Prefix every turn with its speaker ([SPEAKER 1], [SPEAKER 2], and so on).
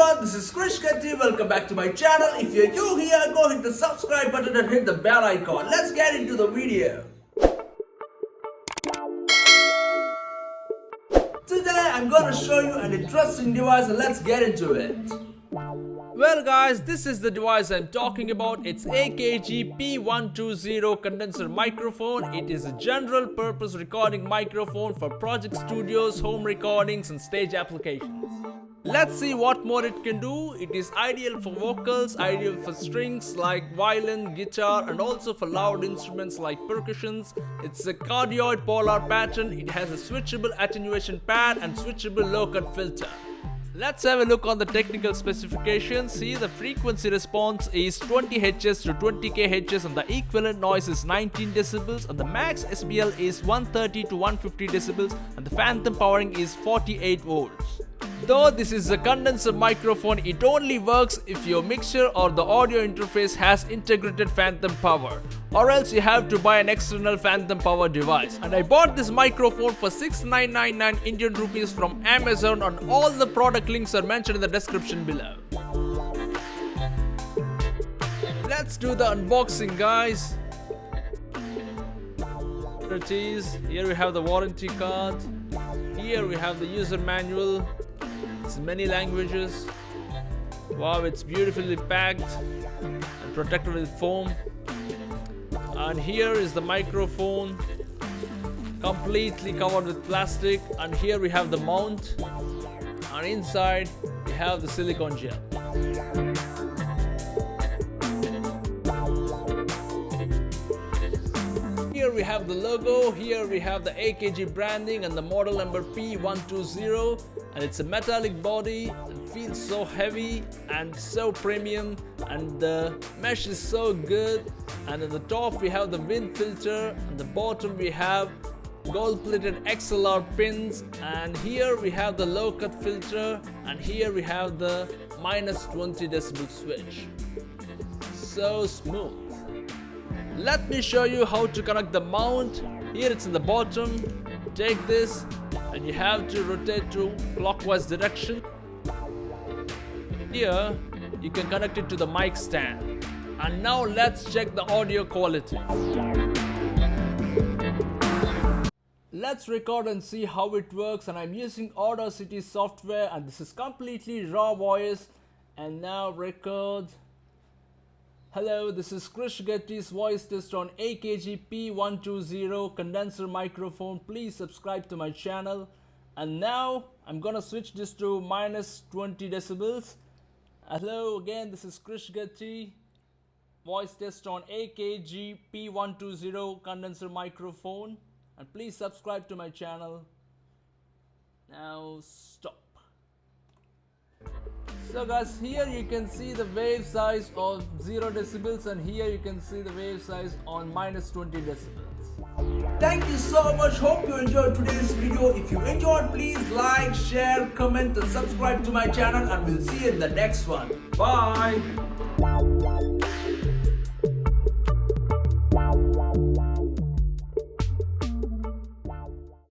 [SPEAKER 1] everyone, this is Krrish Gatti. Welcome back to my channel. If you're new here, go hit the subscribe button and hit the bell icon. Let's get into the video. Today I'm gonna show you an interesting device and let's get into it. Well guys, this is the device I'm talking about. It's AKG P120 Condenser microphone. It is a general purpose recording microphone for project studios, home recordings and stage applications. Let's see what more it can do. It is ideal for vocals, ideal for strings like violin, guitar and also for loud instruments like percussions. It's a cardioid polar pattern. It has a switchable attenuation pad and switchable low-cut filter. Let's have a look on the technical specifications. See, the frequency response is 20 Hz to 20 kHz and the equivalent noise is 19 decibels and the max SPL is 130 to 150 decibels and the phantom powering is 48 volts. Though this is a condenser microphone, it only works if your mixer or the audio interface has integrated phantom power, or else you have to buy an external phantom power device. And I bought this microphone for 6999 Indian rupees from Amazon, and all the product links are mentioned in the description below. Let's do the unboxing, guys. Here it is. Here we have the warranty card. Here we have the user manual. It's in many languages. Wow, it's beautifully packed and protected with foam. And here is the microphone, completely covered with plastic. And here we have the mount, and inside we have the silicone gel. Here we have the logo, here we have the AKG branding and the model number P120, and it's a metallic body and feels so heavy and so premium, and the mesh is so good. And at the top we have the wind filter, and the bottom we have gold plated XLR pins, and here we have the low cut filter, and here we have the -20 decibel switch. So smooth. Let me show you how to connect the mount. Here it's in the bottom. Take this and you have to rotate to clockwise direction. Here you can connect it to the mic stand. And now let's check the audio quality. Let's record and see how it works, and I'm using Audacity software, and this is completely raw voice. And now record. Hello, this is Krrish Gatti's voice test on AKG P120 condenser microphone. Please subscribe to my channel. And now I'm gonna switch this to -20 decibels. Hello again, this is Krrish Gatti, voice test on AKG P120 condenser microphone. And please subscribe to my channel. Now stop. So guys, here you can see the wave size of 0 decibels, and here you can see the wave size on -20 decibels. Thank you so much. Hope you enjoyed today's video. If you enjoyed, please like, share, comment and subscribe to my channel, and we'll see you in the next one. Bye.